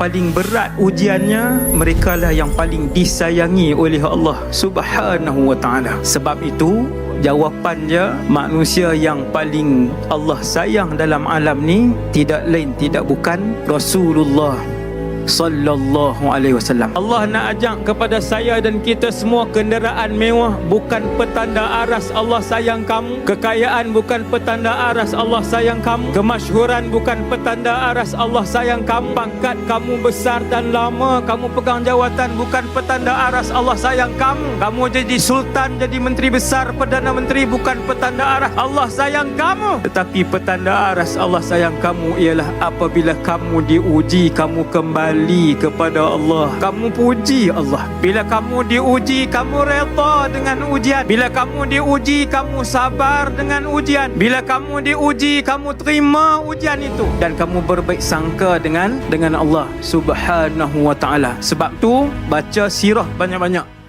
paling berat ujiannya, mereka lah yang paling disayangi oleh Allah Subhanahu wa ta'ala. Sebab itu jawapannya, manusia yang paling Allah sayang dalam alam ni tidak lain tidak bukan Rasulullah sallallahu alaihi wasallam. Allah nak ajak kepada saya dan kita semua, kenderaan mewah bukan petanda aras Allah sayang kamu, kekayaan bukan petanda aras Allah sayang kamu, kemasyhuran bukan petanda aras Allah sayang kamu, pangkat kamu besar dan lama kamu pegang jawatan bukan petanda aras Allah sayang kamu, kamu jadi sultan, jadi menteri besar, perdana menteri bukan petanda aras Allah sayang kamu. Tetapi petanda aras Allah sayang kamu ialah apabila kamu diuji, kamu kembali kepada Allah, kamu puji Allah. Bila kamu diuji, kamu redha dengan ujian. Bila kamu diuji, kamu sabar dengan ujian. Bila kamu diuji, kamu terima ujian itu dan kamu berbaik sangka dengan Allah Subhanahu wa ta'ala. Sebab tu baca sirah banyak-banyak.